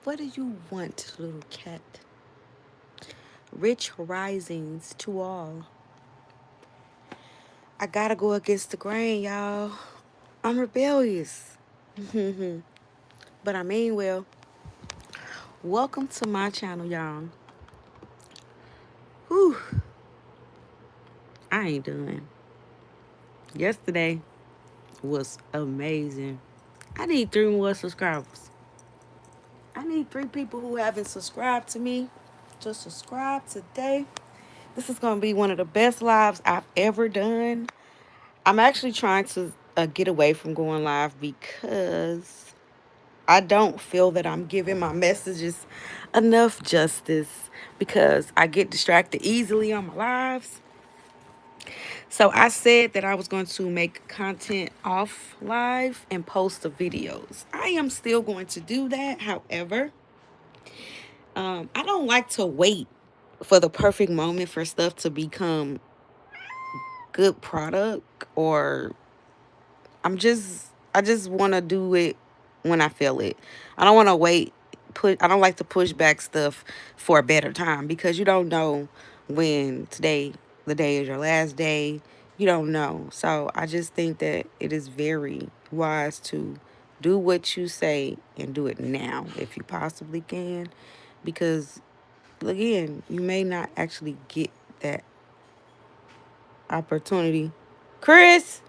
What do you want, little cat? Rich risings to all. I gotta go against the grain, y'all. I'm rebellious. But I mean well. Welcome to my channel, y'all. Whew, I ain't done. Yesterday was amazing. I need 3 more subscribers. I need 3 people who haven't subscribed to me to subscribe today. This is gonna be one of the best lives I've ever done. I'm actually trying to get away from going live because I don't feel that I'm giving my messages enough justice because I get distracted easily on my lives. So I said that I was going to make content off live and post the videos. I am still going to do that. However, I don't like to wait for the perfect moment for stuff to become good product, or I just want to do it when I feel it. I don't want to wait. I don't like to push back stuff for a better time because you don't know when the day is your last day. You don't know. So I just think that it is very wise to do what you say and do it now if you possibly can, because again, you may not actually get that opportunity. Chris,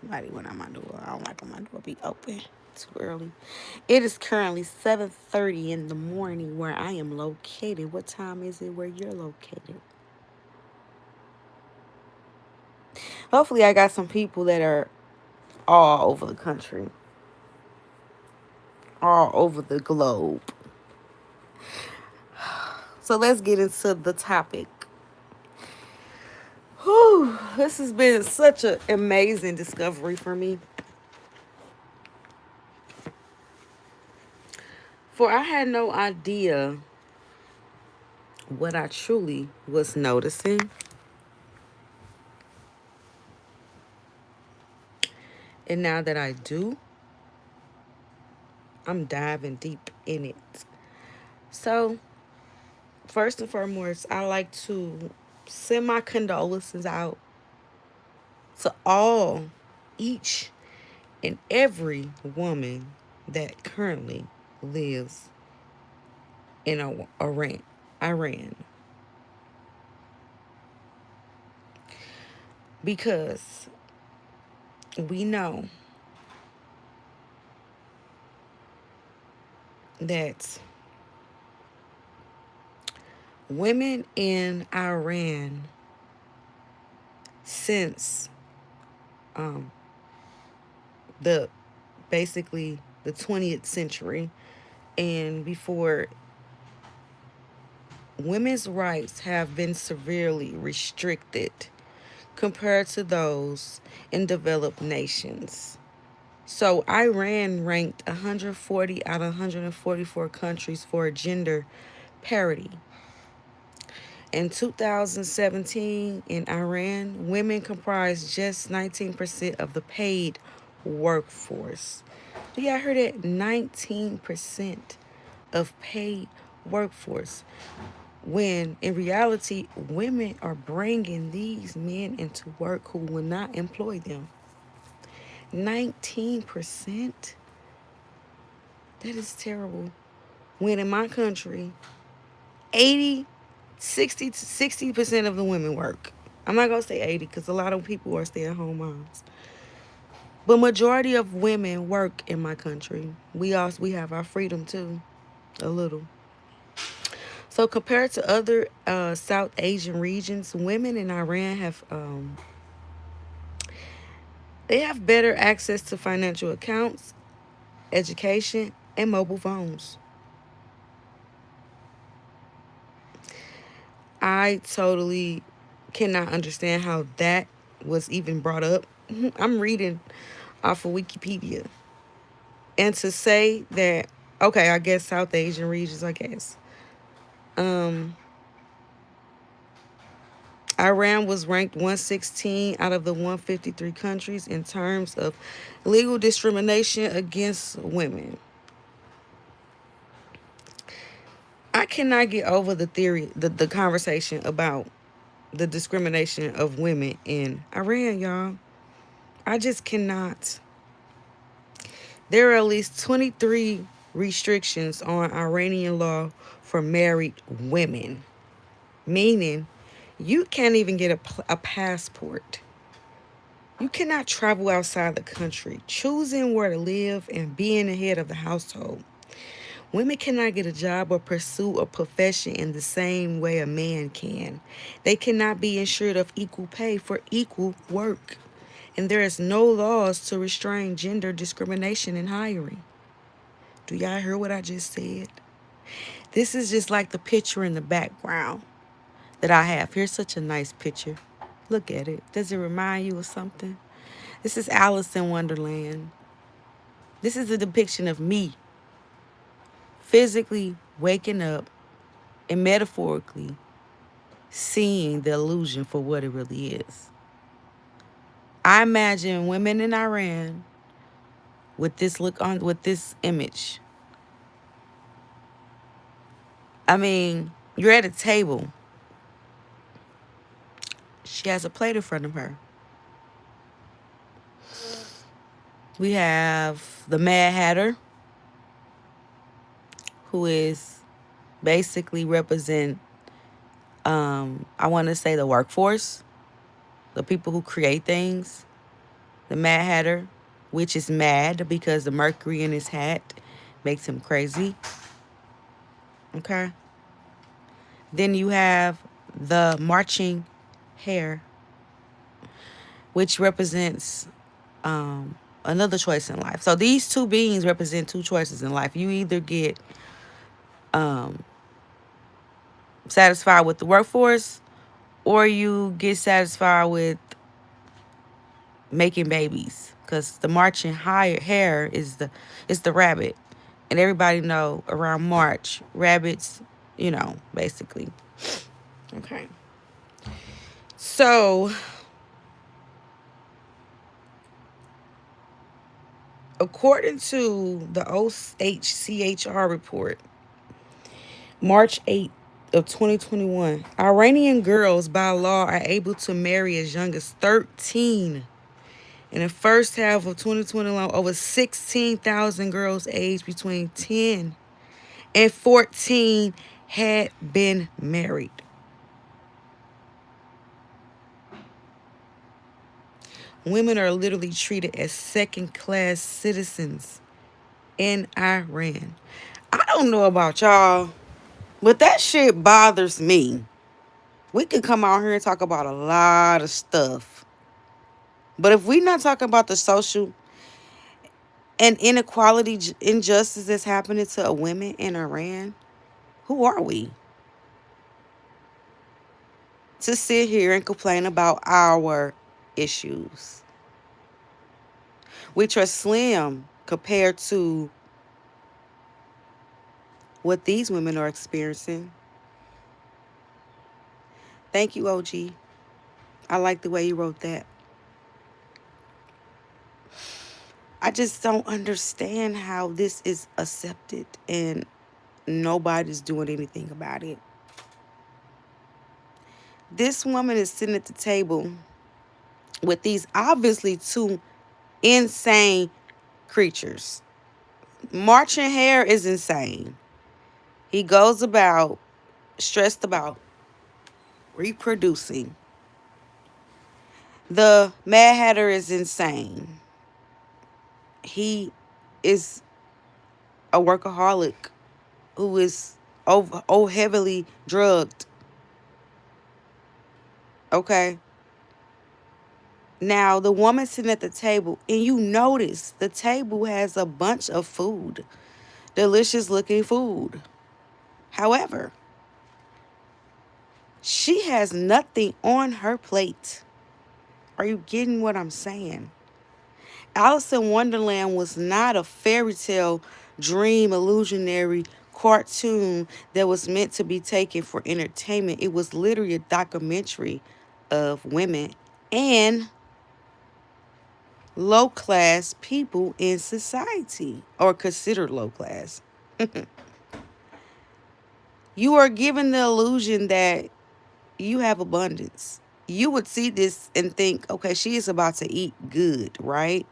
somebody went on my door. I don't like when my door be open too early. It is currently 7:30 in the morning where I am located. What time is it where you're located? Hopefully, I got some people that are all over the country, all over the globe. So let's get into the topic. Whew, this has been such an amazing discovery for me. For I had no idea what I truly was noticing. And now that I do, I'm diving deep in it. So, first and foremost, I like to send my condolences out to each and every woman that currently lives in Iran. Because we know that women in Iran, since um, the basically the 20th century and before, women's rights have been severely restricted compared to those in developed nations. So Iran ranked 140 out of 144 countries for gender parity. In 2017, in Iran, women comprised just 19% of the paid workforce. Do y'all hear that? 19% of paid workforce. When in reality, women are bringing these men into work who will not employ them. 19%? That is terrible. When in my country, 80, 60 to 60% of the women work. I'm not going to say 80 because a lot of people are stay-at-home moms. But majority of women work in my country. We have our freedom too, a little. So compared to other South Asian regions, women in Iran they have better access to financial accounts, education, and mobile phones. I totally cannot understand how that was even brought up. I'm reading off of Wikipedia. And to say that, okay, I guess South Asian regions, I guess. Um, Iran was ranked 116 out of the 153 countries in terms of legal discrimination against women. cannot get over the theory, the conversation about the discrimination of women in Iran, y'all. I just cannot. There are at least 23 restrictions on Iranian law for married women, meaning you can't even get a passport. You cannot travel outside the country, choosing where to live and being the head of the household. Women cannot get a job or pursue a profession in the same way a man can. They cannot be ensured of equal pay for equal work. And there is no laws to restrain gender discrimination in hiring. Do y'all hear what I just said? This is just like the picture in the background that I have. Here's such a nice picture. Look at it. Does it remind you of something? This is Alice in Wonderland. This is a depiction of me physically waking up and metaphorically seeing the illusion for what it really is. I imagine women in Iran with this look on, with this image. I mean, you're at a table. She has a plate in front of her. We have the Mad Hatter, who is basically represent, I want to say the workforce, the people who create things. The Mad Hatter, which is mad because the mercury in his hat makes him crazy. Okay. Then you have the marching hare, which represents another choice in life. So these two beings represent two choices in life. You either get satisfied with the workforce, or you get satisfied with making babies. Because the marching hare is the rabbit, and everybody know around March rabbits, basically. Okay. So according to the OHCHR report, March 8th of 2021, Iranian girls by law are able to marry as young as 13. In the first half of 2021, over 16,000 girls aged between 10 and 14 had been married. Women are literally treated as second-class citizens in Iran. I don't know about y'all, but that shit bothers me. We could come out here and talk about a lot of stuff. But if we're not talking about the social and inequality, injustice that's happening to women in Iran, who are we to sit here and complain about our issues, which are slim compared to what these women are experiencing? Thank you, OG. I like the way you wrote that. I just don't understand how this is accepted and nobody's doing anything about it. This woman is sitting at the table with these obviously two insane creatures. Marching Hare is insane. He goes about stressed about reproducing. The Mad Hatter is insane. He is a workaholic who is heavily drugged. Okay. Now, the woman sitting at the table, and you notice the table has a bunch of food, delicious looking food. However, she has nothing on her plate. Are you getting what I'm saying? Alice in Wonderland was not a fairy tale, dream, illusionary cartoon that was meant to be taken for entertainment. It was literally a documentary of women and low class people in society, or considered low class. You are given the illusion that you have abundance. You would see this and think, okay, she is about to eat good, right?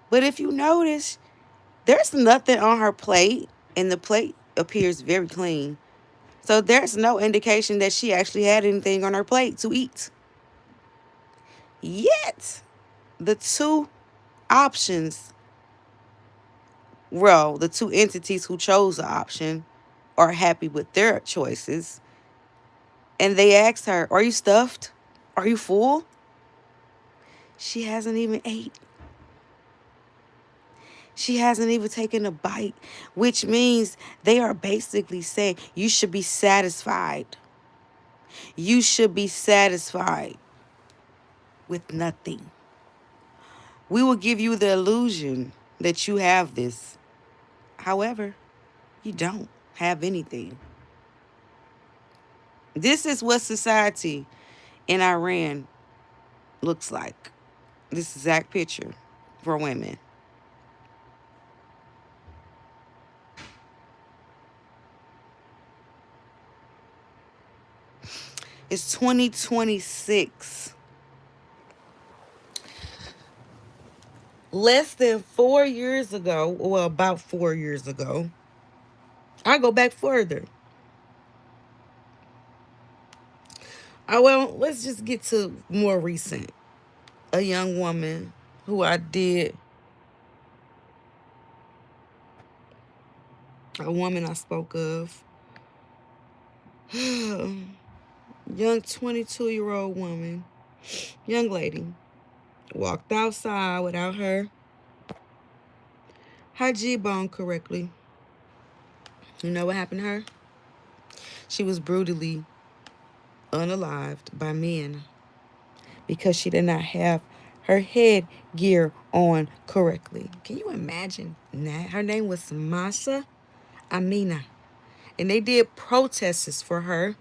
But if you notice, there's nothing on her plate, and the plate appears very clean. So there's no indication that she actually had anything on her plate to eat. Yet, the two options, well, the two entities who chose the option are happy with their choices. And they asked her, are you stuffed? Are you full? She hasn't even ate. She hasn't even taken a bite, which means they are basically saying you should be satisfied. You should be satisfied with nothing. We will give you the illusion that you have this. However, you don't have anything. This is what society in Iran looks like. This exact picture for women. It's 2026. Less than 4 years ago, well, about 4 years ago, I go back further. Well, let's just get to more recent. A young woman who I did, a woman I spoke of, young 22-year-old woman, young lady, walked outside without her hijab on correctly. You know what happened to her? She was brutally unalived by men because she did not have her headgear on correctly. Can you imagine that? Her name was Masha Amina. And they did protests for her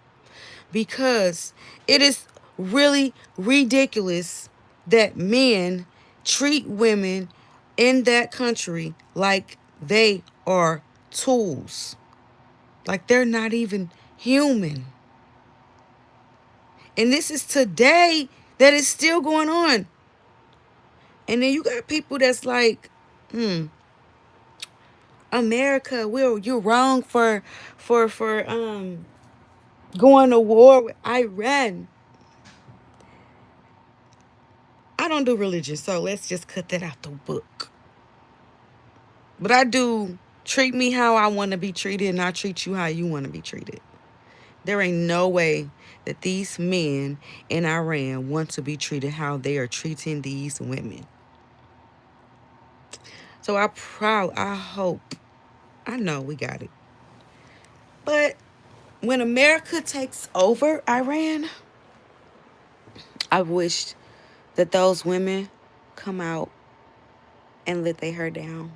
because it is really ridiculous that men treat women in that country like they are tools, like they're not even human. And this is today that is still going on. And then you got people that's like, America, you're wrong for going to war with Iran. I don't do religion, so let's just cut that out the book. But I do treat me how I want to be treated, and I treat you how you want to be treated. There ain't no way that these men in Iran want to be treated how they are treating these women. So I hope, I know we got it. But when America takes over Iran, I wished that those women come out and let their hair down.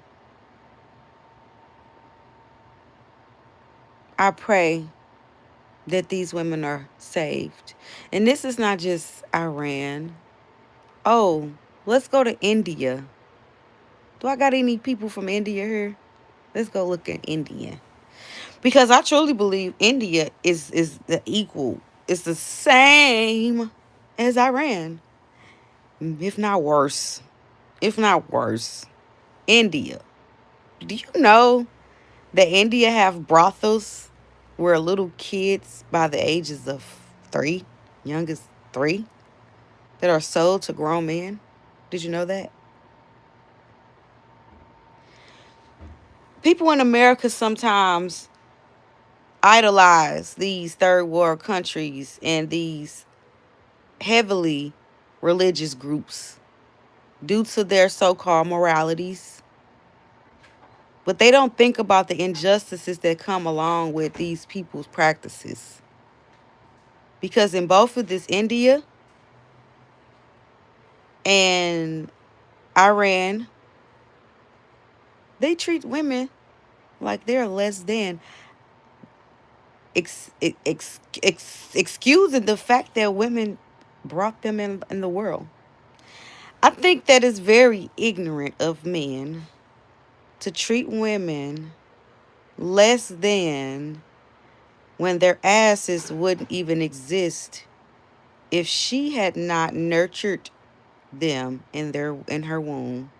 I pray that these women are saved. And this is not just Iran. Oh, let's go to India. Do I got any people from India here? Let's go look at India. Because I truly believe India is the equal. It's the same as Iran. If not worse. If not worse. India. Do you know that India have brothels where little kids by the ages of 3, youngest 3, that are sold to grown men? Did you know that? People in America sometimes idolize these third world countries and these heavily religious groups due to their so-called moralities. But they don't think about the injustices that come along with these people's practices. Because in both of this India and Iran, they treat women like they're less than, excusing the fact that women brought them in the world. I think that is very ignorant of men to treat women less than when their asses wouldn't even exist if she had not nurtured them in her womb.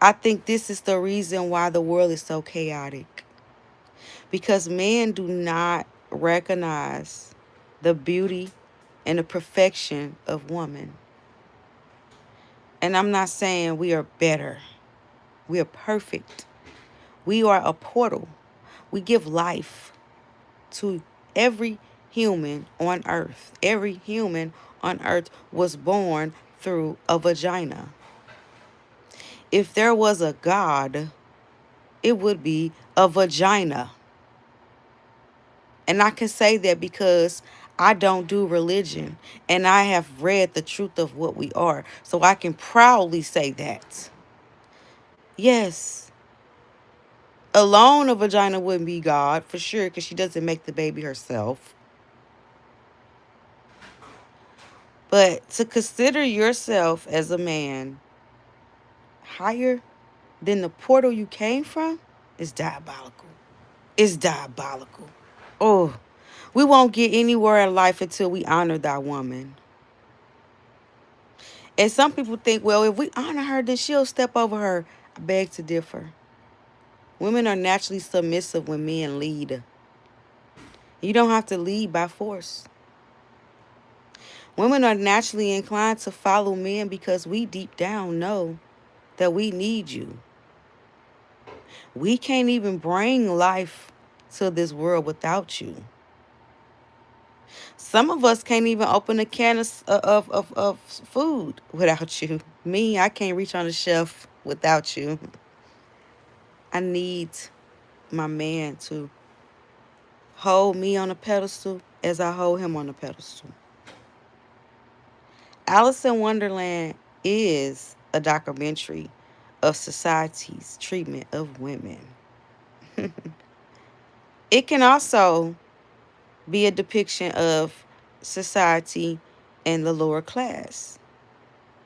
I think this is the reason why the world is so chaotic. Because men do not recognize the beauty and the perfection of woman. And I'm not saying we are better. We are perfect. We are a portal. We give life to every human on earth. Every human on earth was born through a vagina. If there was a God, it would be a vagina. And I can say that because I don't do religion and I have read the truth of what we are. So I can proudly say that. Yes, alone a vagina wouldn't be God for sure because she doesn't make the baby herself. But to consider yourself as a man higher than the portal you came from is diabolical. It's diabolical. Oh, we won't get anywhere in life until we honor that woman. And some people think, well, if we honor her, then she'll step over her. I beg to differ. Women are naturally submissive when men lead. You don't have to lead by force. Women are naturally inclined to follow men because we deep down know that we need you. We can't even bring life to this world without you. Some of us can't even open a can of food without you. Me, I can't reach on the shelf without you. I need my man to hold me on a pedestal as I hold him on a pedestal. Alice in Wonderland is a documentary of society's treatment of women. It can also be a depiction of society and the lower class.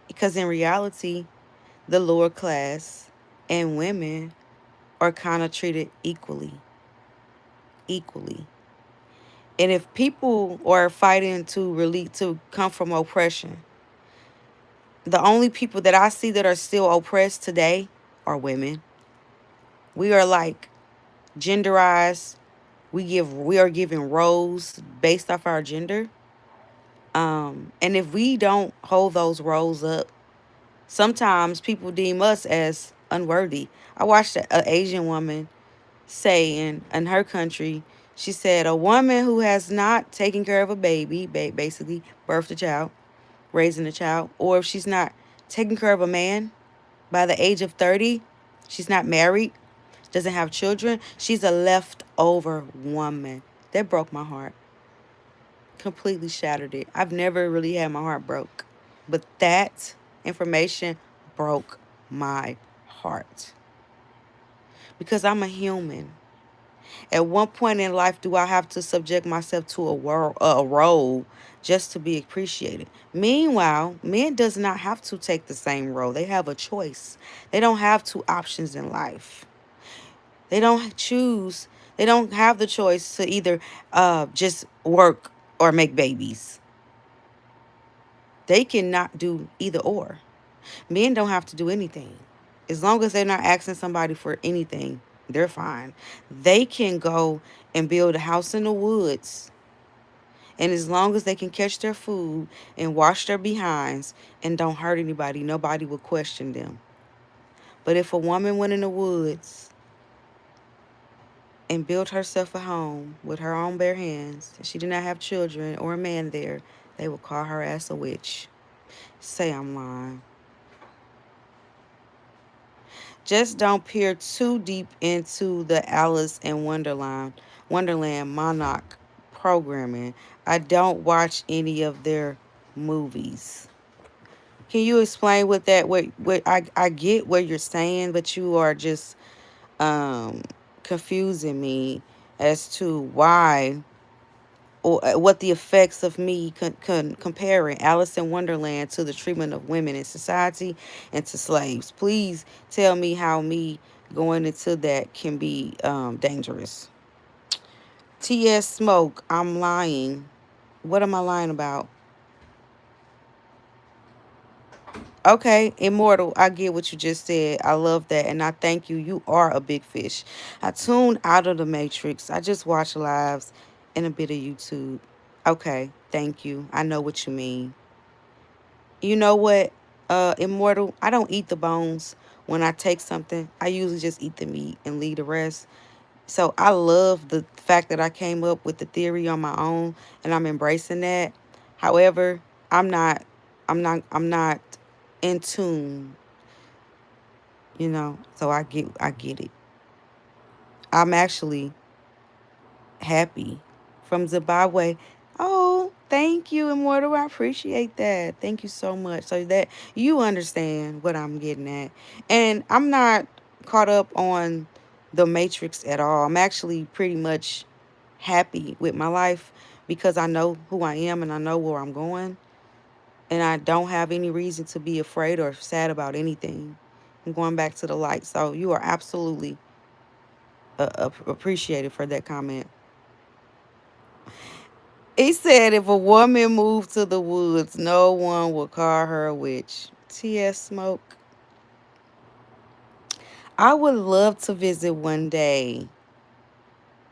Because in reality, the lower class and women are kind of treated equally. Equally. And if people are fighting to come from oppression, the only people that I see that are still oppressed today are women. We are like genderized. We are given roles based off our gender. And if we don't hold those roles up, sometimes people deem us as unworthy. I watched an Asian woman say in her country, she said, a woman who has not taken care of a baby, basically birthed a child, raising a child, or if she's not taking care of a man by the age of 30, she's not married, doesn't have children, she's a leftover woman. That broke my heart. Completely shattered it. I've never really had my heart broke. But that information broke my heart. Because I'm a human. At one point in life, do I have to subject myself to a role just to be appreciated? Meanwhile, men does not have to take the same role. They have a choice. They don't have two options in life. They don't choose. They don't have the choice to either just work or make babies. They cannot do either or. Men don't have to do anything. As long as they're not asking somebody for anything, they're fine. They can go and build a house in the woods. And as long as they can catch their food and wash their behinds and don't hurt anybody, nobody will question them. But if a woman went in the woods and built herself a home with her own bare hands, and she did not have children or a man there, they would call her ass a witch. Say I'm lying. Just don't peer too deep into the Alice in Wonderland Monarch programming. I don't watch any of their movies. Can you explain what I get what you're saying, but you are just confusing me as to why or what the effects of me comparing Alice in Wonderland to the treatment of women in society and to slaves. Please tell me how me going into that can be dangerous. TS Smoke, I'm lying. What am I lying about? Okay, Immortal, I get what you just said. I love that. And I thank you. You are a big fish. I tuned out of the Matrix. I just watch lives and a bit of YouTube. Okay, thank you. I know what you mean. You know what, Immortal? I don't eat the bones when I take something. I usually just eat the meat and leave the rest. So I love the fact that I came up with the theory on my own and I'm embracing that. However, I'm not I'm not in tune, So I get it. I'm actually happy from Zimbabwe. Oh, thank you, Immortal. I appreciate that. Thank you so much. So that you understand what I'm getting at. And I'm not caught up on the Matrix at all. I'm actually pretty much happy with my life because I know who I am and I know where I'm going. And I don't have any reason to be afraid or sad about anything. I'm going back to the light. So you are absolutely appreciated for that comment. He said if a woman moved to the woods, no one would call her a witch. T.S. Smoke. I would love to visit one day.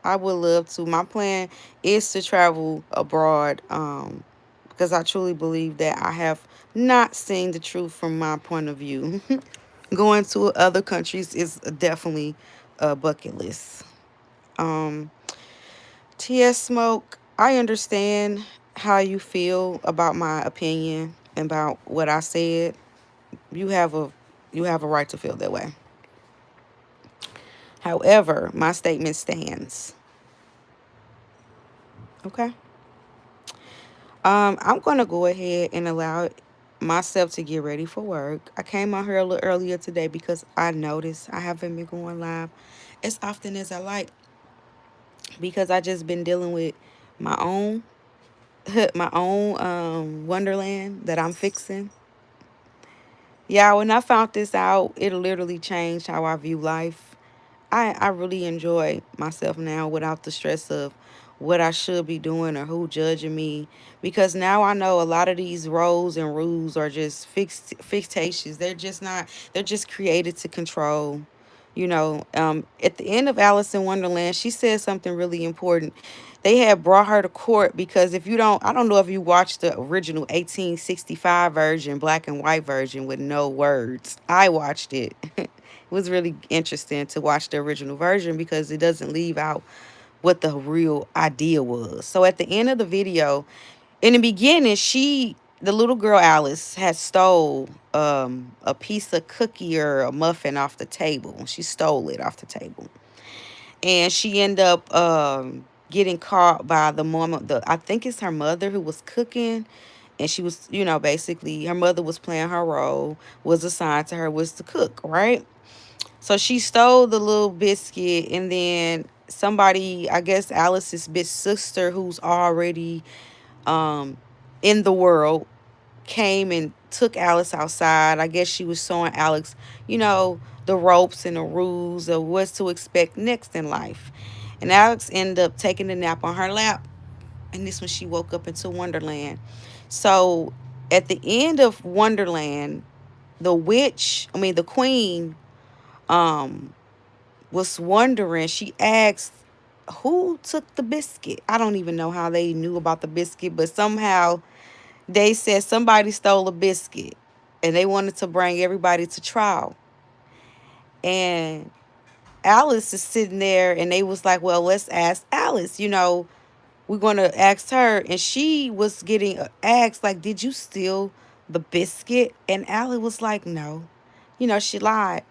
I would love to. My plan is to travel abroad because I truly believe that I have not seen the truth from my point of view. Going to other countries is definitely a bucket list. Um, T.S. Smoke, I understand how you feel about my opinion about what I said. You have a you have a right to feel that way. However, my statement stands. Okay. I'm gonna go ahead and allow myself to get ready for work. I came out here a little earlier today because I noticed I haven't been going live as often as I like because I just been dealing with my own my own wonderland that I'm fixing. Yeah, when I found this out, it literally changed how I view life. I really enjoy myself now without the stress of what I should be doing or who judging me because now I know a lot of these roles and rules are just fixations. They're just created to control. At the end of Alice in Wonderland, she said something really important. They had brought her to court because if you don't, I don't know if you watched the original 1865 version, black and white version with no words. I watched it. It was really interesting to watch the original version because it doesn't leave out what the real idea was. So at the end of the video, in the beginning, the little girl Alice had stole a piece of cookie or a muffin off the table. She stole it off the table, and she ended up getting caught by the mom. I think it's her mother who was cooking, and she was, basically her mother was playing her role, was assigned to her was to cook, right? So she stole the little biscuit, and then somebody, I guess Alice's big sister, who's already um, in the world, came and took Alice outside. I guess she was showing Alex, the ropes and the rules of what to expect next in life. And Alex ended up taking a nap on her lap, and this when she woke up into Wonderland. So at the end of Wonderland, the queen, um, was wondering. She asked, "Who took the biscuit?" I don't even know how they knew about the biscuit, but somehow they said somebody stole a biscuit, and they wanted to bring everybody to trial. And Alice is sitting there, and they was like, "Well, let's ask Alice. We're going to ask her." And she was getting asked, like, "Did you steal the biscuit?" And Alice was like, "No." She lied.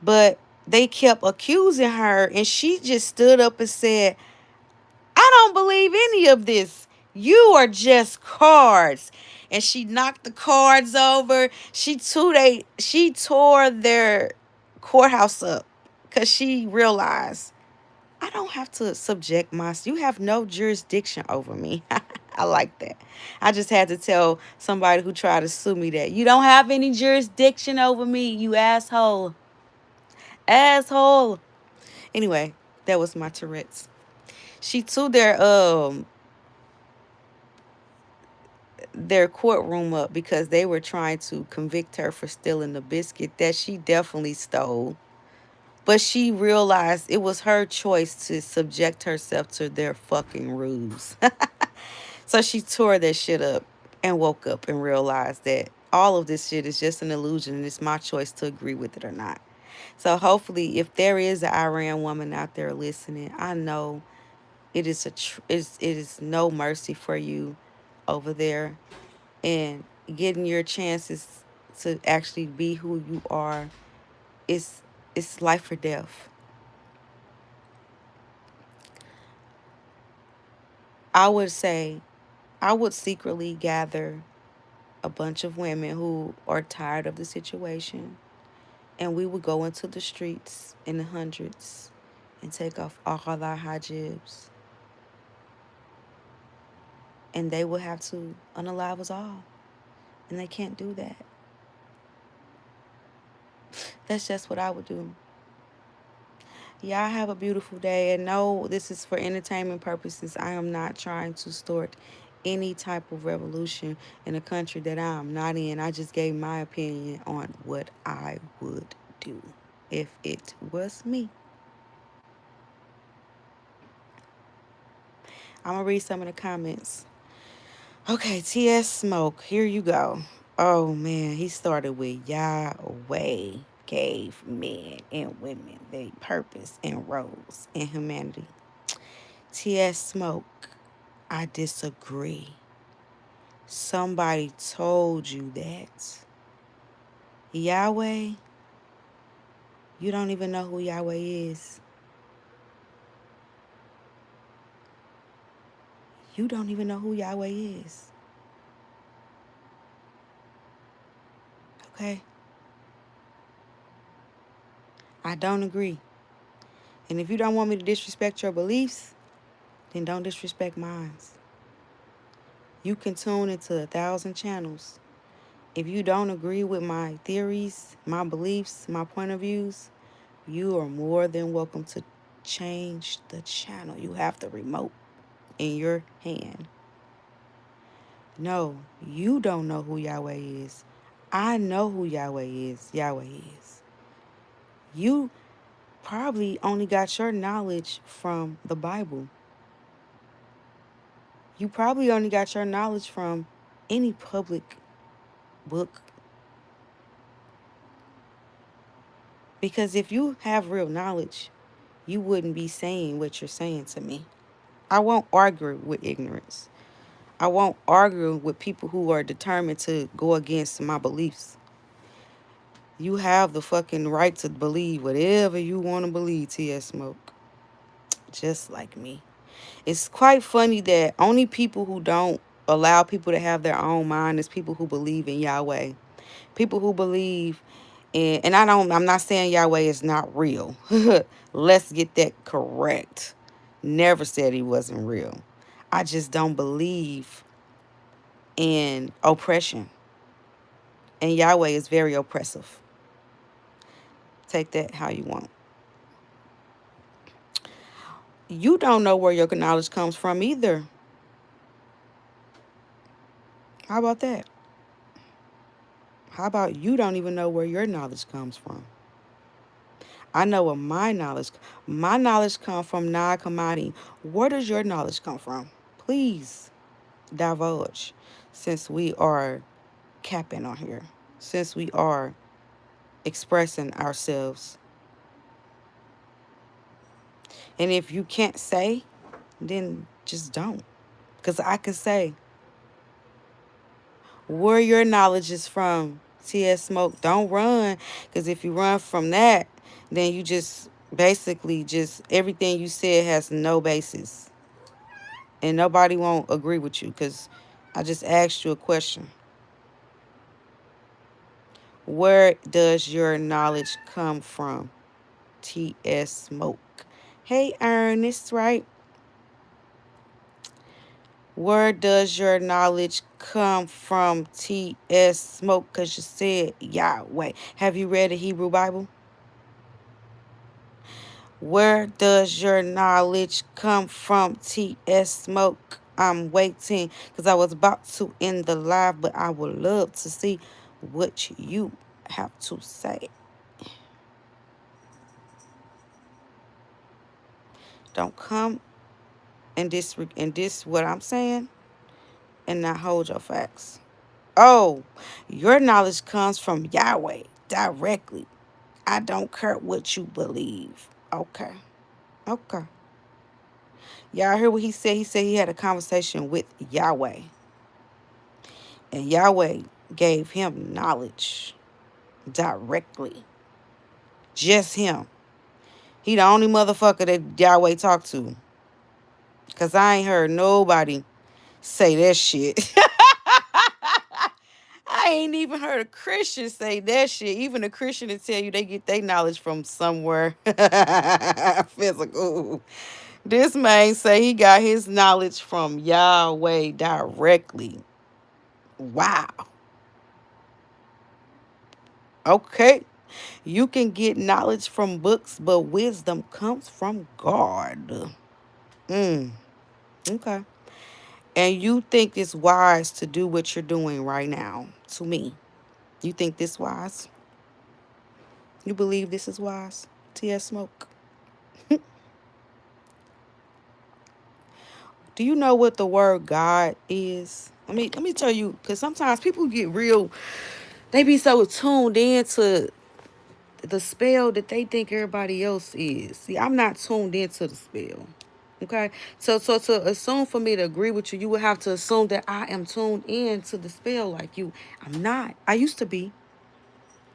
But they kept accusing her, and she just stood up and said, "I don't believe any of this. You are just cards." And she knocked the cards over. She tore their courthouse up because she realized, I don't have to subject myself. You have no jurisdiction over me. I like that. I just had to tell somebody who tried to sue me that you don't have any jurisdiction over me, you asshole. Asshole. Anyway, that was my Tourette's. She to their courtroom up because they were trying to convict her for stealing the biscuit that she definitely stole. But she realized it was her choice to subject herself to their fucking rules. So she tore that shit up and woke up and realized that all of this shit is just an illusion and it's my choice to agree with it or not. So hopefully, if there is an Iran woman out there listening, I know it is no mercy for you over there, and getting your chances to actually be who you are is it's life or death. I would say I would secretly gather a bunch of women who are tired of the situation, and we would go into the streets in the hundreds and take off all our hijabs, and they would have to unalive us all, and they can't do that. That's just what I would do. Y'all have a beautiful day, and no, this is for entertainment purposes. I am not trying to start any type of revolution in a country that I'm not in. I just gave my opinion on what I would do if it was me. I'm gonna read some of the comments. Okay, TS Smoke, here you go. Oh man, he started with Yahweh gave men and women their purpose and roles in humanity. TS Smoke, I disagree. Somebody told you that. Yahweh, you don't even know who Yahweh is. You don't even know who Yahweh is. Okay? I don't agree. And if you don't want me to disrespect your beliefs, then don't disrespect mine. You can tune into 1,000 channels. If you don't agree with my theories, my beliefs, my point of views, you are more than welcome to change the channel. You have the remote in your hand. No, you don't know who Yahweh is. I know who Yahweh is. Yahweh is. You probably only got your knowledge from the Bible. You probably only got your knowledge from any public book. Because if you have real knowledge, you wouldn't be saying what you're saying to me. I won't argue with ignorance. I won't argue with people who are determined to go against my beliefs. You have the fucking right to believe whatever you want to believe, TS Smoke. Just like me. It's quite funny that only people who don't allow people to have their own mind is people who believe in Yahweh. People who believe in, and I'm not saying Yahweh is not real. Let's get that correct. Never said he wasn't real. I just don't believe in oppression. And Yahweh is very oppressive. Take that how you want. You don't know where your knowledge comes from either. How about that? How about you don't even know where your knowledge comes from? I know where my knowledge comes from Nag Hammadi. Where does your knowledge come from? Please divulge, since we are capping on here, since we are expressing ourselves. And if you can't say, then just don't. Because I can say where your knowledge is from. TS Smoke, don't run. Because if you run from that, then you just basically just everything you said has no basis. And nobody won't agree with you because I just asked you a question. Where does your knowledge come from? TS Smoke. Hey, Ernest, right? Where does your knowledge come from, TS Smoke? Because you said Yahweh. Have you read the Hebrew Bible? Where does your knowledge come from, TS Smoke? I'm waiting because I was about to end the live, but I would love to see what you have to say. Don't come and this what I'm saying and not hold your facts. Oh, your knowledge comes from Yahweh directly. I don't care what you believe. Okay. Okay. Y'all hear what he said? He said he had a conversation with Yahweh. And Yahweh gave him knowledge directly. Just him. He the only motherfucker that Yahweh talked to. Because I ain't heard nobody say that shit. I ain't even heard a Christian say that shit. Even a Christian to tell you they get their knowledge from somewhere physical. This man say he got his knowledge from Yahweh directly. Wow. Okay. You can get knowledge from books, but wisdom comes from God. Okay. And you think it's wise to do what you're doing right now to me. You think this wise? You believe this is wise? TS Smoke. Do you know what the word God is? Let me tell you, because sometimes people get real, they be so tuned into the spell that they think everybody else is. See, I'm not tuned into the spell. Okay? So to assume for me to agree with you, you would have to assume that I am tuned in to the spell like you. I'm not. I used to be.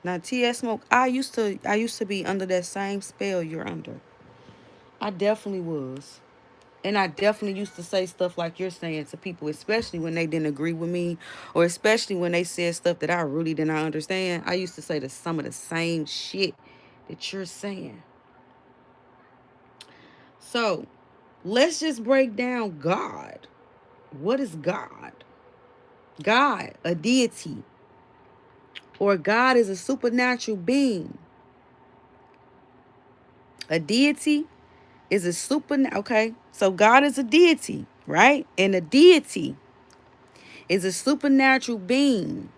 Now TS Smoke, I used to be under that same spell you're under. I definitely was. And I definitely used to say stuff like you're saying to people, especially when they didn't agree with me, or especially when they said stuff that I really did not understand. I used to say some of the same shit that you're saying. So let's just break down God. What is God? God, a deity, or God is a supernatural being. A deity is a okay? So God is a deity, right? And a deity is a supernatural being,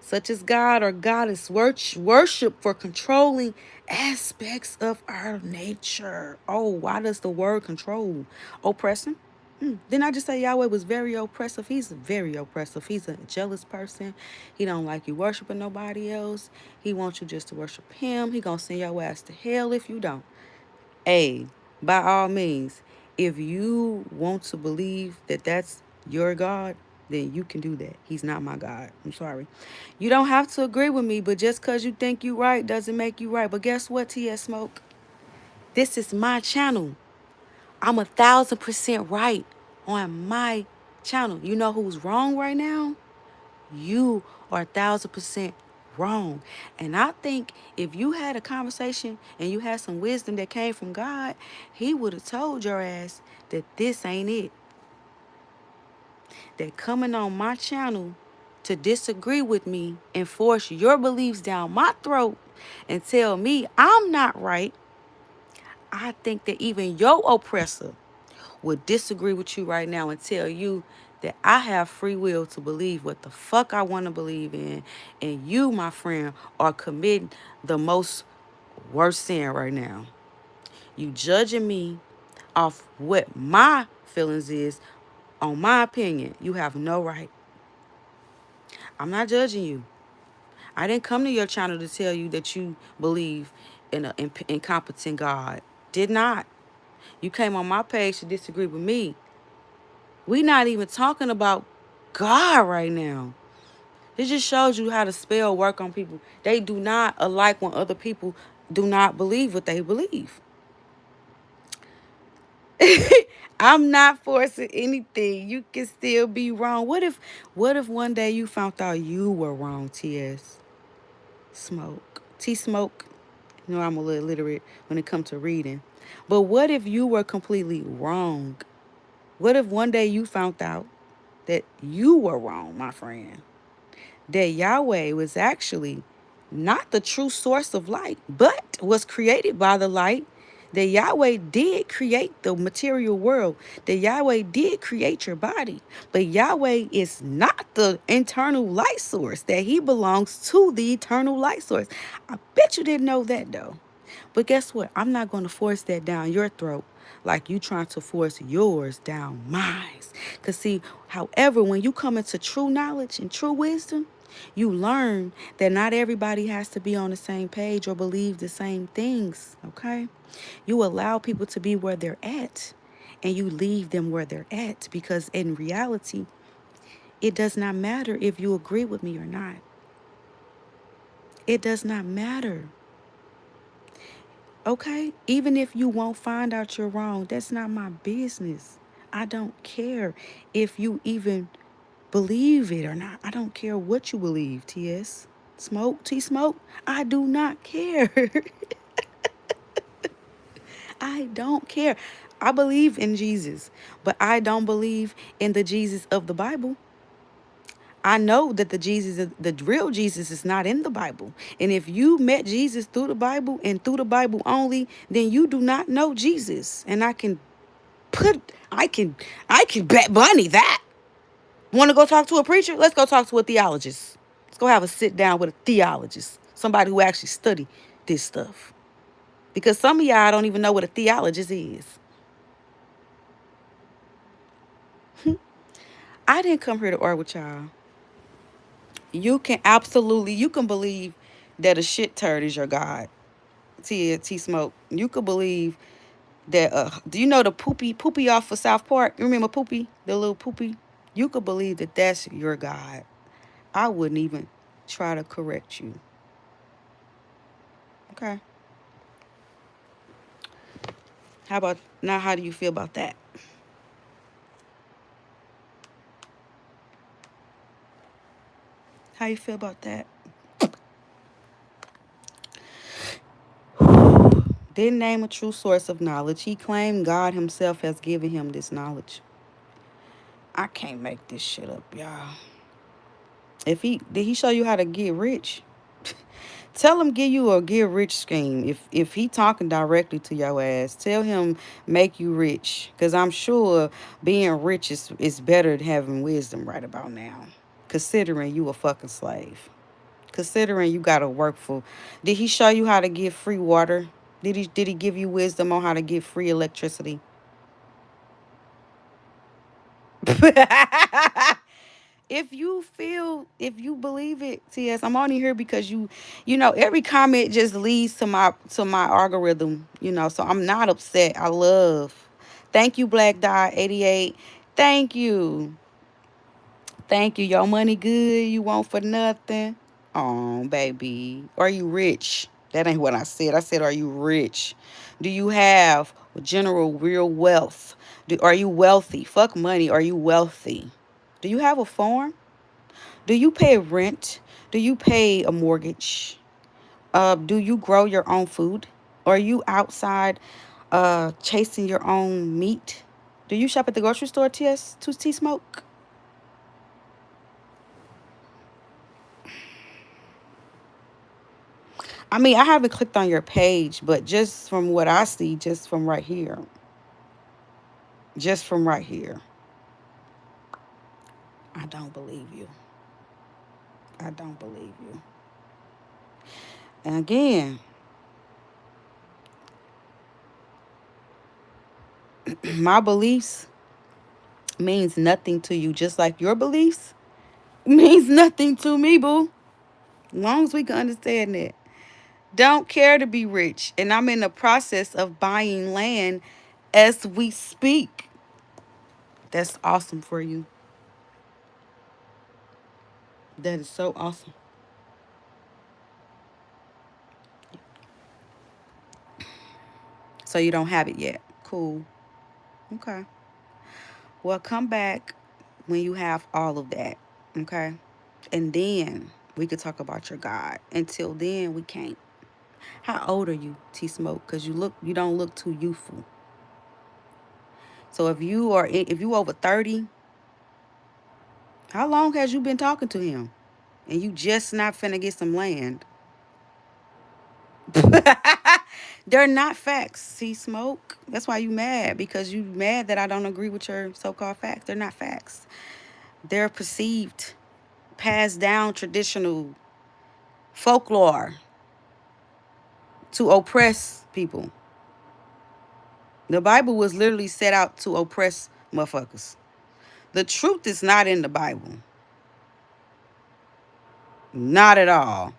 such as God or goddess, worship for controlling aspects of our nature. Oh, why does the word control? Oppressing? Didn't I just say Yahweh was very oppressive? He's very oppressive. He's a jealous person. He don't like you worshiping nobody else. He wants you just to worship him. He gonna send your ass to hell if you don't. Hey, by all means, if you want to believe that that's your God, then you can do that. He's not my God. I'm sorry. You don't have to agree with me, but just because you think you right doesn't make you right. But guess what, TS Smoke? This is my channel. I'm 1,000% right on my channel. You know who's wrong right now? You are 1,000% wrong. And I think if you had a conversation and you had some wisdom that came from God, he would have told your ass that this ain't it. That coming on my channel to disagree with me and force your beliefs down my throat and tell me I'm not right, I think that even your oppressor would disagree with you right now and tell you that I have free will to believe what the fuck I want to believe in. And you, my friend, are committing the most worst sin right now. You judging me off what my feelings is on my opinion. You have no right. I'm not judging you. I didn't come to your channel to tell you that you believe in an incompetent God. Did not. You came on my page to disagree with me. We not even talking about God right now. It just shows you how the spell work on people. They do not alike when other people do not believe what they believe. I'm not forcing anything. You can still be wrong. What if one day you found out you were wrong, TS Smoke? T Smoke. You know I'm a little illiterate when it comes to reading. But what if you were completely wrong? What if one day you found out that you were wrong, my friend? That Yahweh was actually not the true source of light, but was created by the light, That Yahweh did create the material world. That Yahweh did create your body. But Yahweh is not the internal light source. That he belongs to the eternal light source. I bet you didn't know that though. But guess what? I'm not going to force that down your throat like you trying to force yours down mine. Because see, however, when you come into true knowledge and true wisdom, you learn that not everybody has to be on the same page or believe the same things, okay? You allow people to be where they're at and you leave them where they're at because in reality, it does not matter if you agree with me or not. It does not matter. Okay? Even if you won't find out you're wrong, that's not my business. I don't care if you even believe it or not. I don't care what you believe, TS. Smoke, T Smoke. I do not care. I don't care. I believe in Jesus, but I don't believe in the Jesus of the Bible. I know that the real Jesus is not in the Bible. And if you met Jesus through the Bible and through the Bible only, then you do not know Jesus. And I can bet money that. Want to go talk to a preacher? Let's go talk to a theologist. Let's go have a sit down with a theologist. Somebody who actually study this stuff. Because some of y'all don't even know what a theologist is. I didn't come here to argue with y'all. You can believe that a shit turd is your God. T Smoke. You could believe that do you know the poopy off of South Park? You remember Poopy? The little Poopy? You could believe that that's your God. I wouldn't even try to correct you. Okay. How about now? How do you feel about that? How you feel about that? Didn't name a true source of knowledge. He claimed God himself has given him this knowledge. I can't make this shit up, y'all. If he did he show you how to get rich? Tell him give you a get rich scheme. If he talking directly to your ass, tell him make you rich. Cause I'm sure being rich is better than having wisdom right about now. Considering you a fucking slave. Considering you gotta work for. Did he show you how to get free water? Did he give you wisdom on how to get free electricity? If you believe it, TS, I'm only here because you know, every comment just leads to my algorithm, you know, so I'm not upset. I love. Thank you, Black Dot 88. Thank you. Thank you. Your money good. You want for nothing. Oh, baby. Are you rich? That ain't what I said. I said, are you rich? Do you have general real wealth? Are you wealthy? Fuck money. Are you wealthy? Do you have a farm? Do you pay rent? Do you pay a mortgage? Do you grow your own food? Are you outside chasing your own meat? Do you shop at the grocery store, TS, to T Smoke? I mean, I haven't clicked on your page, but just from what I see, just from right here, I don't believe you. I don't believe you. And again, my beliefs means nothing to you, just like your beliefs means nothing to me, boo. As long as we can understand that. Don't care to be rich. And I'm in the process of buying land as we speak. That's awesome for you. That is so awesome. So you don't have it yet. Cool. Okay. Well, come back when you have all of that. Okay. And then we could talk about your God. Until then, we can't. How old are you, T Smoke? Because you don't look too youthful. So if you over 30, how long has you been talking to him? And you just not finna get some land. They're not facts. See, Smoke? That's why you mad, because you mad that I don't agree with your so-called facts. They're not facts. They're perceived, passed down traditional folklore to oppress people. The Bible was literally set out to oppress motherfuckers. The truth is not in the Bible. Not at all.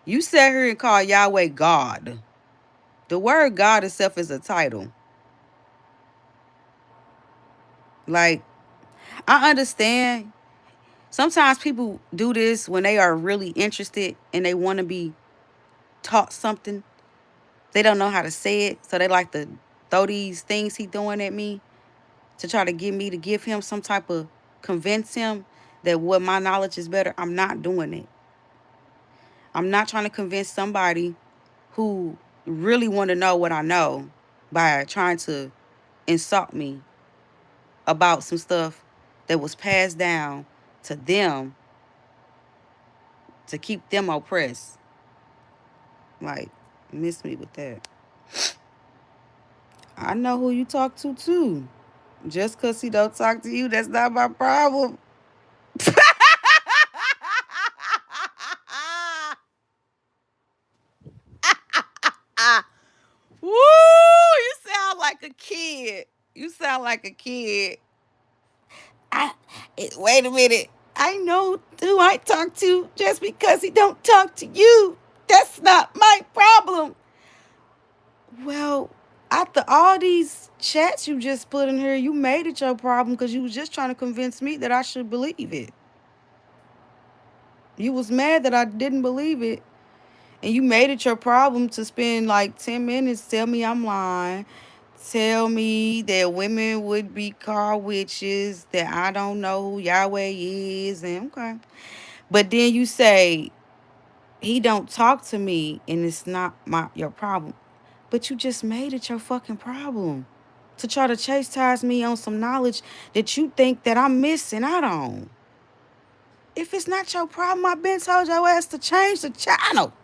You sat here and call Yahweh God. The word God itself is a title. Like, I understand sometimes people do this when they are really interested and they want to be taught something. They don't know how to say it, so they like to throw these things he throwing at me to try to get me to give him some type of, convince him that what my knowledge is better. I'm not doing it. I'm not trying to convince somebody who really want to know what I know by trying to insult me about some stuff that was passed down to them to keep them oppressed. Like, miss me with that. I know who you talk to too. Just cause he don't talk to you, that's not my problem. Woo! You sound like a kid. You sound like a kid. I wait a minute. I know who I talk to. Just because he don't talk to you, that's not my problem. Well, after all these chats you just put in here, you made it your problem because you was just trying to convince me that I should believe it. You was mad that I didn't believe it. And you made it your problem to spend like 10 minutes tell me I'm lying. Tell me that women would be called witches, that I don't know who Yahweh is, and okay. But then you say he don't talk to me and it's not your problem. But you just made it your fucking problem to try to chastise me on some knowledge that you think that I'm missing out on. If it's not your problem, I've been told your ass to change the channel.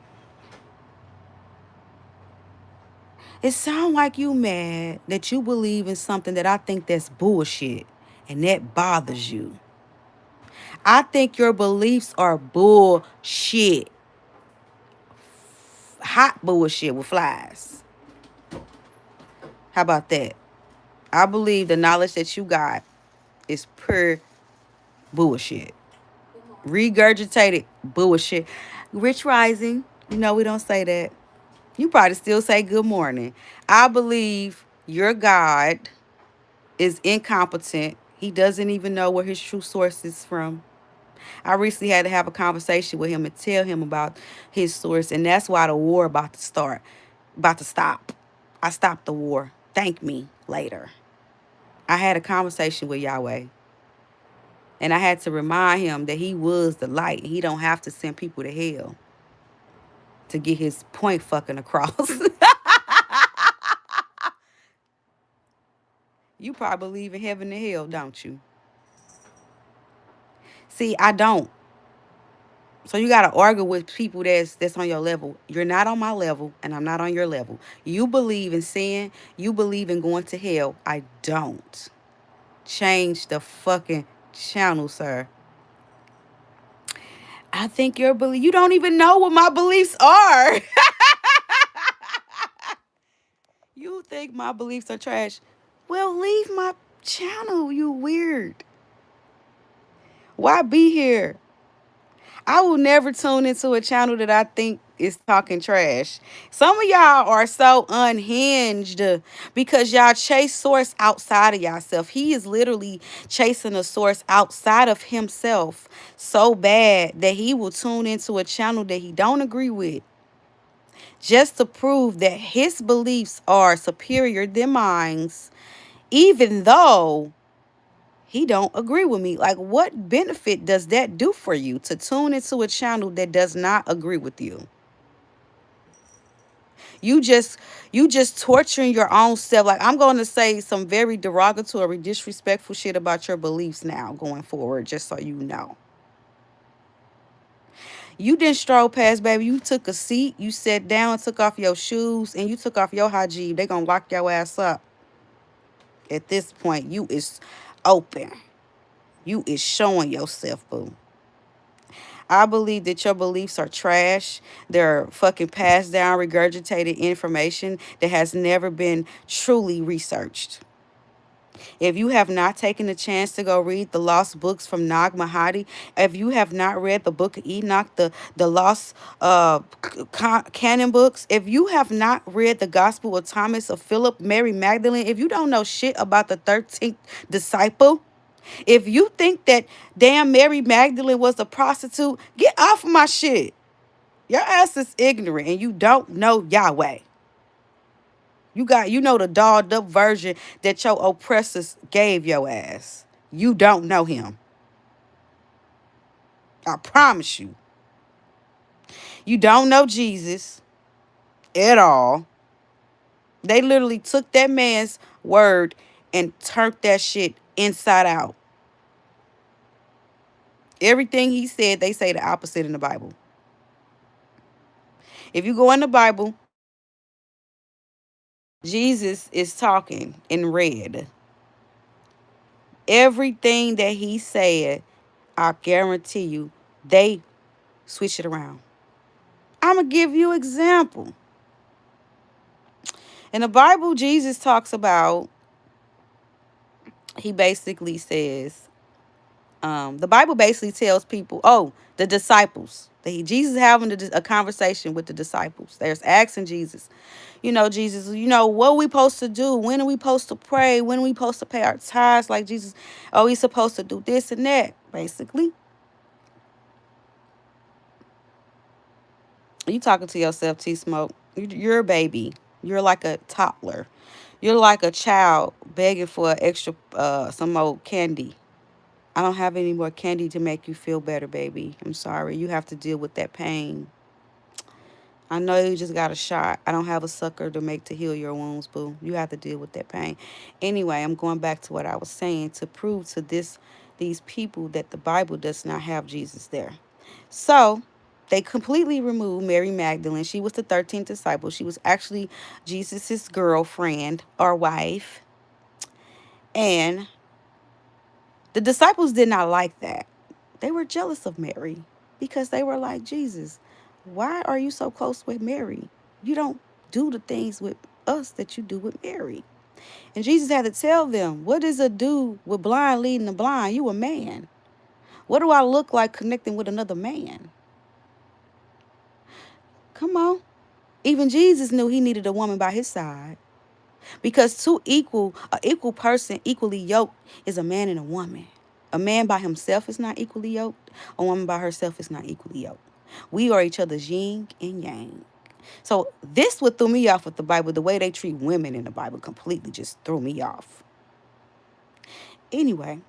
It sounds like you mad that you believe in something that I think that's bullshit and that bothers you. I think your beliefs are bullshit. Hot bullshit with flies. How about that? I believe the knowledge that you got is pure bullshit. Regurgitated bullshit. Rich Rising, you know we don't say that. You probably still say good morning. I believe your God is incompetent. He doesn't even know where his true source is from. I recently had to have a conversation with him and tell him about his source, and that's why the war about to stop. I stopped the war. Thank me later. I had a conversation with Yahweh, and I had to remind him that he was the light. He don't have to send people to hell to get his point fucking across. You probably believe in heaven and hell, don't you? See, I don't. So you gotta argue with people that's on your level. You're not on my level, and I'm not on your level. You believe in sin. You believe in going to hell. I don't. Change the fucking channel, sir. I think your belief. You don't even know what my beliefs are. You think my beliefs are trash? Well, leave my channel. You weird. Why be here? I will never tune into a channel that I think is talking trash. Some of y'all are so unhinged because y'all chase source outside of yourself. He is literally chasing a source outside of himself so bad that he will tune into a channel that he don't agree with just to prove that his beliefs are superior than mine, even though he don't agree with me. Like, what benefit does that do for you to tune into a channel that does not agree with you? You just torturing your own self. Like, I'm going to say some very derogatory, disrespectful shit about your beliefs now going forward, just so you know. You didn't stroll past, baby. You took a seat, you sat down, took off your shoes, and you took off your hijab. They gonna lock your ass up. At this point, you is open. You is showing yourself, boo. I believe that your beliefs are trash. They're fucking passed down, regurgitated information that has never been truly researched. If you have not taken the chance to go read the lost books from Nag Hammadi, if you have not read the book of Enoch, the lost canon books, if you have not read the Gospel of Thomas, of Philip, Mary Magdalene, if you don't know shit about the 13th disciple, if you think that damn Mary Magdalene was a prostitute, get off of my shit. Your ass is ignorant and you don't know Yahweh. You know the dolled up version that your oppressors gave your ass. You don't know him. I promise you. You don't know Jesus at all. They literally took that man's word and turned that shit inside out. Everything he said, they say the opposite in the Bible. If you go in the Bible, Jesus is talking in red. Everything that he said, I guarantee you, they switch it around. I'm going to give you an example. In the Bible, Jesus talks about, he basically says, the Bible basically tells people, the disciples. Jesus having a conversation with the disciples. There's asking Jesus, Jesus, what are we supposed to do? When are we supposed to pray? When are we supposed to pay our tithes? Like Jesus, we supposed to do this and that, basically. You talking to yourself, T-Smoke. You're a baby. You're like a toddler. You're like a child begging for extra, some more candy. I don't have any more candy to make you feel better, baby. I'm sorry. You have to deal with that pain. I know you just got a shot. I don't have a sucker to make to heal your wounds, boo. You have to deal with that pain. Anyway, I'm going back to what I was saying to prove to these people that the Bible does not have Jesus there. So they completely removed Mary Magdalene. She was the 13th disciple. She was actually Jesus's girlfriend or wife. And the disciples did not like that. They were jealous of Mary because they were like, Jesus, why are you so close with Mary? You don't do the things with us that you do with Mary. And Jesus had to tell them, what does a do with blind leading the blind? You a man. What do I look like connecting with another man? Come on. Even Jesus knew he needed a woman by his side. Because an equal person, equally yoked, is a man and a woman. A man by himself is not equally yoked. A woman by herself is not equally yoked. We are each other's yin and yang. So this what threw me off with the Bible. The way they treat women in the Bible completely just threw me off. Anyway,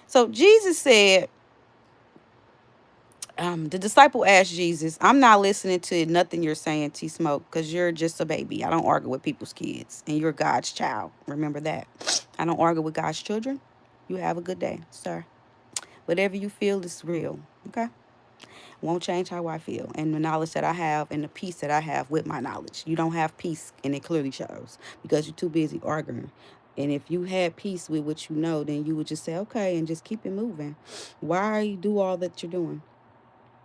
so Jesus said, the disciple asked Jesus, I'm not listening to nothing you're saying, T-Smoke, because you're just a baby. I don't argue with people's kids, and you're God's child. Remember that. I don't argue with God's children. You have a good day, sir. Whatever you feel is real, okay? Won't change how I feel and the knowledge that I have and the peace that I have with my knowledge. You don't have peace, and it clearly shows because you're too busy arguing. And if you had peace with what you know, then you would just say, okay, and just keep it moving. Why you do all that you're doing?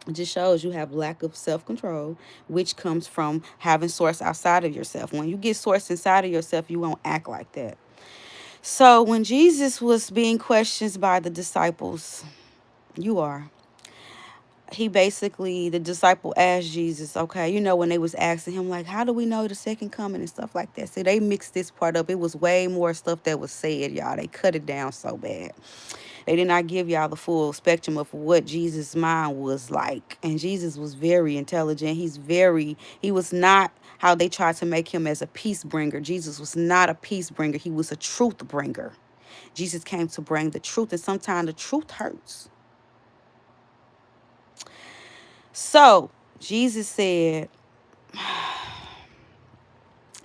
It just shows you have lack of self-control, which comes from having source outside of yourself. When you get source inside of yourself, you won't act like that. So when Jesus was being questioned by the disciples, the disciple asked Jesus, okay, when they was asking him, like, how do we know the second coming and stuff like that? See, they mixed this part up. It was way more stuff that was said, y'all. They cut it down so bad. They did not give y'all the full spectrum of what Jesus' mind was like. And Jesus was very intelligent. He was not how they tried to make him as a peace bringer. Jesus was not a peace bringer. He was a truth bringer. Jesus came to bring the truth, and sometimes the truth hurts. So Jesus said,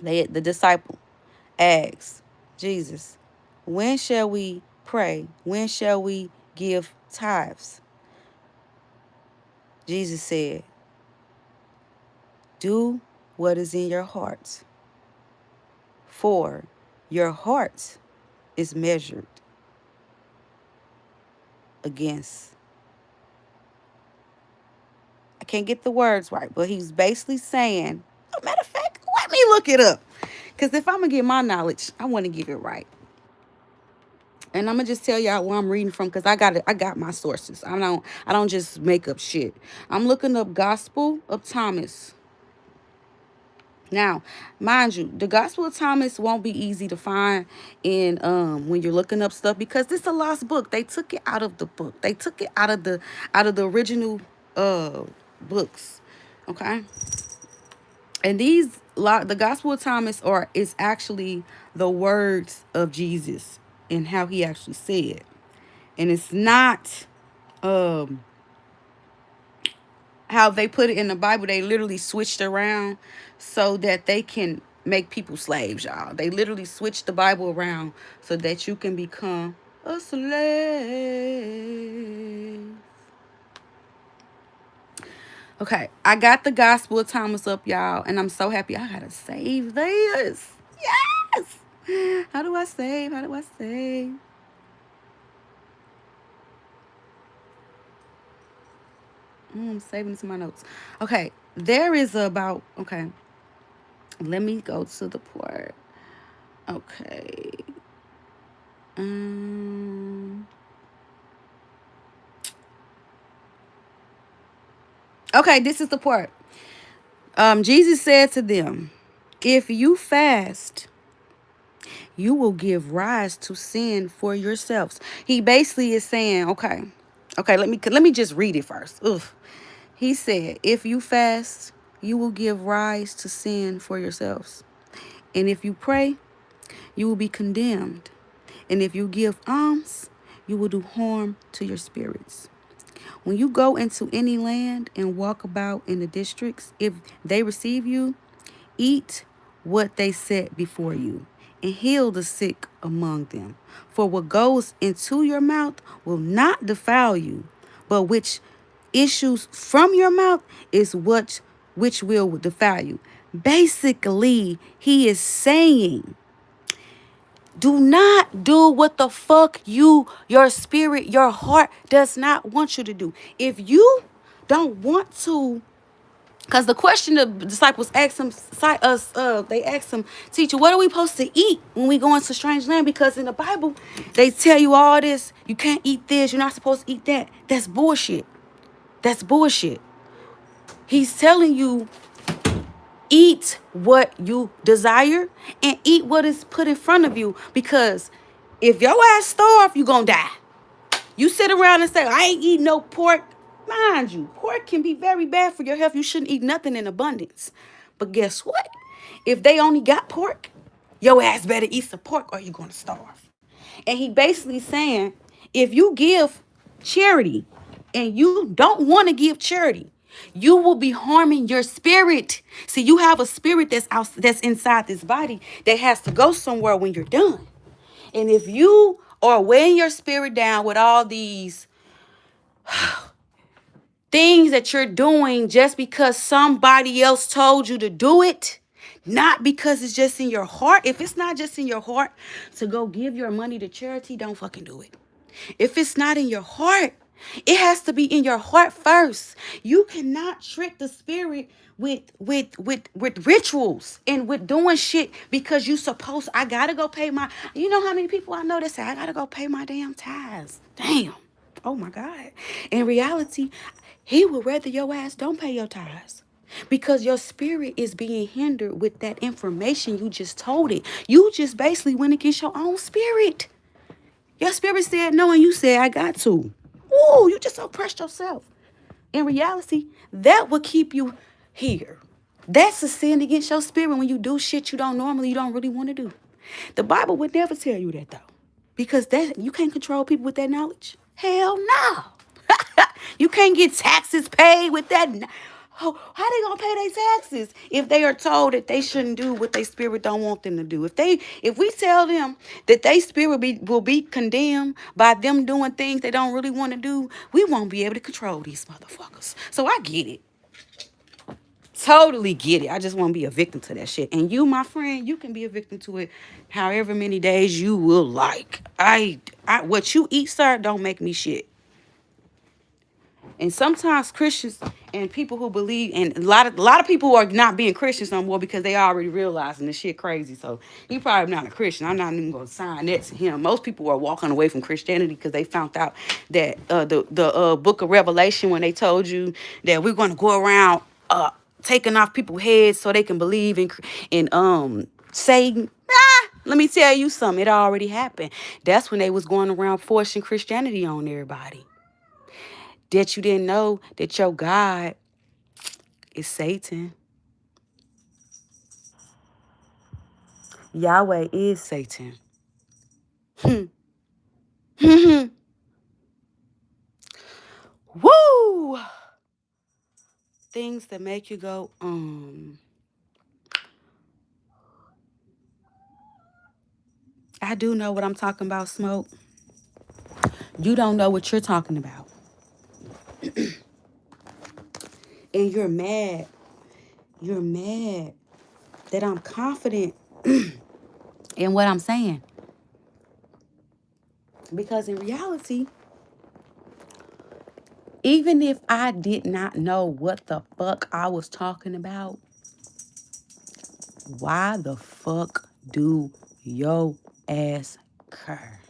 the disciple asked Jesus, when shall we pray? When shall we give tithes? Jesus said, do what is in your hearts, for your heart is measured against. I can't get the words right, but he's basically saying, oh, matter of fact, let me look it up. Because if I'm going to get my knowledge, I want to get it right. And I'm gonna just tell y'all where I'm reading from, because I got my sources. I don't just make up shit. I'm looking up Gospel of Thomas. Now, mind you, the Gospel of Thomas won't be easy to find in when you're looking up stuff, because this is a lost book. They took it out of the book. They took it out of the original books. Okay? And the Gospel of Thomas is actually the words of Jesus and how he actually said. And it's not how they put it in the Bible. They literally switched around so that they can make people slaves, y'all. They literally switched the Bible around so that you can become a slave. Okay, I got the Gospel of Thomas up, y'all, and I'm so happy. I gotta save this. Yes. How do I save? How do I save? I'm saving it to my notes. Okay, there is about, okay, let me go to the part. Okay. Okay, this is the part. Jesus said to them, if you fast, you will give rise to sin for yourselves. He basically is saying, okay, let me just read it first. Ugh. He said, if you fast, you will give rise to sin for yourselves. And if you pray, you will be condemned. And if you give alms, you will do harm to your spirits. When you go into any land and walk about in the districts, if they receive you, eat what they set before you and heal the sick among them. For what goes into your mouth will not defile you, but which issues from your mouth is which will defile you. Basically, he is saying, do not do what the fuck your spirit, your heart does not want you to do. If you don't want to, because the question the disciples asked him, they asked him, teacher, what are we supposed to eat when we go into strange land? Because in the Bible, they tell you all this. You can't eat this. You're not supposed to eat that. That's bullshit. That's bullshit. He's telling you, eat what you desire and eat what is put in front of you. Because if your ass starve, you gonna die. You sit around and say, I ain't eating no pork. Mind you, pork can be very bad for your health. You shouldn't eat nothing in abundance. But guess what? If they only got pork, your ass better eat some pork or you're gonna starve. And he basically saying, if you give charity and you don't want to give charity, you will be harming your spirit. See, you have a spirit that's inside this body that has to go somewhere when you're done. And if you are weighing your spirit down with all these things that you're doing just because somebody else told you to do it, not because it's just in your heart. If it's not just in your heart to go give your money to charity, don't fucking do it. If it's not in your heart, it has to be in your heart first. You cannot trick the spirit with rituals and with doing shit because you supposed, I gotta go pay my, you know how many people I know that say, I gotta go pay my damn tithes. Damn. Oh my God. In reality, he would rather your ass don't pay your tithes. Because your spirit is being hindered with that information you just told it. You just basically went against your own spirit. Your spirit said no, and you said, I got to. Ooh, you just oppressed yourself. In reality, that will keep you here. That's a sin against your spirit when you do shit you don't really want to do. The Bible would never tell you that, though. Because that you can't control people with that knowledge. Hell no. You can't get taxes paid with that. Oh, how they gonna pay their taxes if they are told that they shouldn't do what their spirit don't want them to do? If we tell them that their spirit will be condemned by them doing things they don't really want to do, we won't be able to control these motherfuckers. So I get it. Totally get it. I just want to be a victim to that shit. And you, my friend, you can be a victim to it however many days you will like. What you eat, sir, don't make me shit. And sometimes Christians and people who believe, and a lot of people are not being Christians no more because they already realizing this shit crazy. So he probably not a Christian. I'm not even gonna sign that to him. Most people are walking away from Christianity because they found out that the book of Revelation, when they told you that we're gonna go around taking off people's heads so they can believe in Satan. Let me tell you something. It already happened. That's when they was going around forcing Christianity on everybody. That you didn't know that your God is Satan. Yahweh is Satan. Woo! Things that make you go, I do know what I'm talking about, Smoke. You don't know what you're talking about. And you're mad. You're mad that I'm confident in what I'm saying. Because in reality, even if I did not know what the fuck I was talking about, why the fuck do your ass care?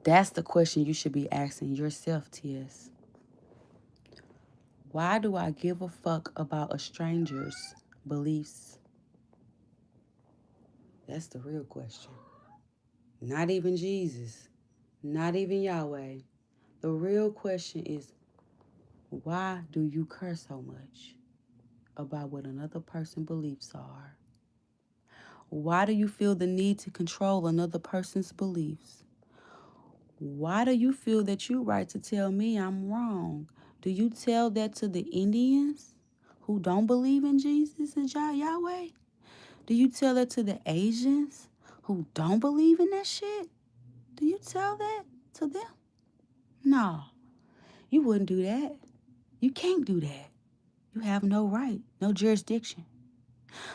That's the question you should be asking yourself, T.S. Why do I give a fuck about a stranger's beliefs? That's the real question. Not even Jesus. Not even Yahweh. The real question is, why do you care so much about what another person's beliefs are? Why do you feel the need to control another person's beliefs? Why do you feel that you're right to tell me I'm wrong? Do you tell that to the Indians who don't believe in Jesus and Yahweh? Do you tell that to the Asians who don't believe in that shit? Do you tell that to them? No, you wouldn't do that. You can't do that. You have no right, no jurisdiction.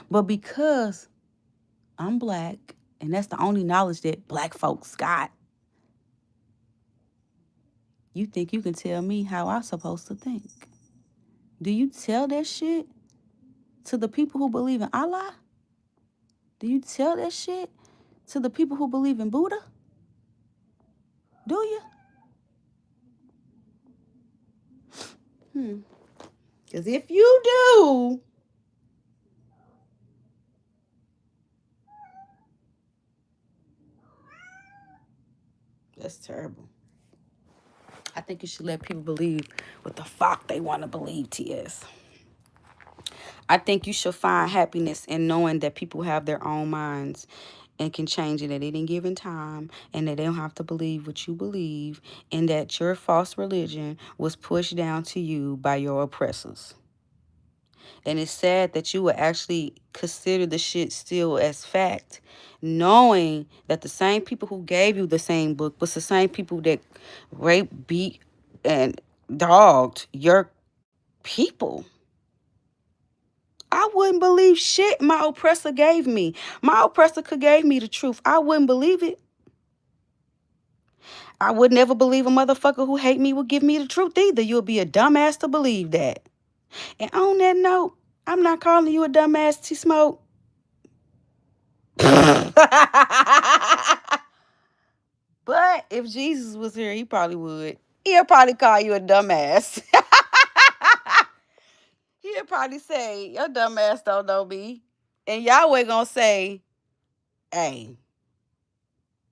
But because I'm black, and that's the only knowledge that black folks got, you think you can tell me how I'm supposed to think. Do you tell that shit to the people who believe in Allah? Do you tell that shit to the people who believe in Buddha? Do you? Because if you do, that's terrible. I think you should let people believe what the fuck they want to believe, T.S. I think you should find happiness in knowing that people have their own minds and can change it at any given time, and that they don't have to believe what you believe, and that your false religion was pushed down to you by your oppressors. And it's sad that you would actually consider the shit still as fact, knowing that the same people who gave you the same book was the same people that raped, beat, and dogged your people. I wouldn't believe shit my oppressor gave me. My oppressor could gave me the truth. I wouldn't believe it. I would never believe a motherfucker who hate me would give me the truth either. You'll be a dumbass to believe that. And on that note, I'm not calling you a dumbass, T-Smoke. But if Jesus was here, he probably would. He'll probably call you a dumbass. He'll probably say, your dumbass don't know me. And Yahweh gonna say, hey,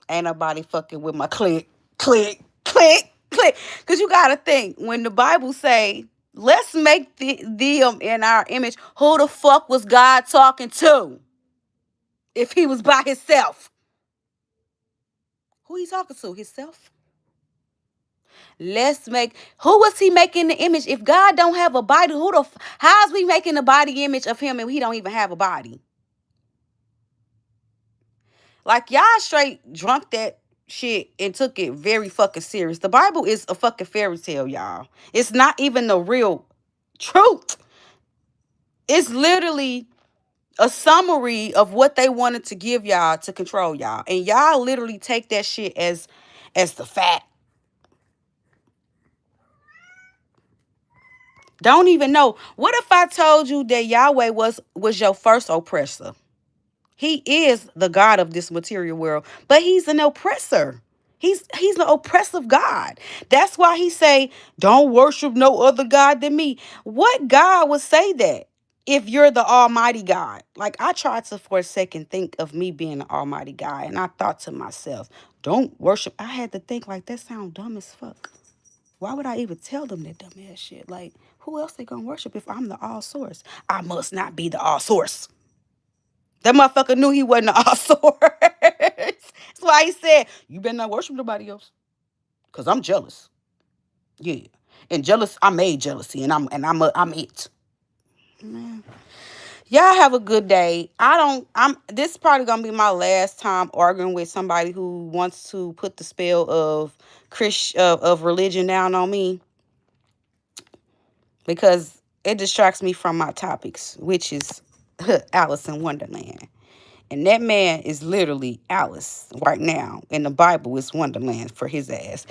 ain't nobody fucking with my click, click, click, click. Because you got to think, when the Bible say, let's make them in our image, who the fuck was God talking to if he was by himself? Who he talking to? Himself? Let's make, who was he making the image? If God don't have a body, how's we making the body image of him and he don't even have a body? Like, y'all straight drunk that shit and took it very fucking serious. The Bible is a fucking fairy tale, y'all. It's not even the real truth. It's literally a summary of what they wanted to give y'all to control y'all. And y'all literally take that shit as the fact. Don't even know. What if I told you that Yahweh was your first oppressor? He is the God of this material world, but he's an oppressor. He's an oppressive God. That's why he say, don't worship no other God than me. What God would say that if you're the almighty God? Like, I tried to for a second think of me being the almighty God, and I thought to myself, don't worship. I had to think, like, that sound dumb as fuck. Why would I even tell them that dumbass shit? Like, who else they gonna worship if I'm the all source? I must not be the all source. That motherfucker knew he wasn't the all source. That's why he said, you better not worship nobody else. Cause I'm jealous. Yeah. And jealous, I made jealousy and I'm it. Man. Y'all have a good day. This is probably gonna be my last time arguing with somebody who wants to put the spell of of religion down on me, because it distracts me from my topics, which is Alice in Wonderland. And that man is literally Alice right now. And the Bible is Wonderland for his ass.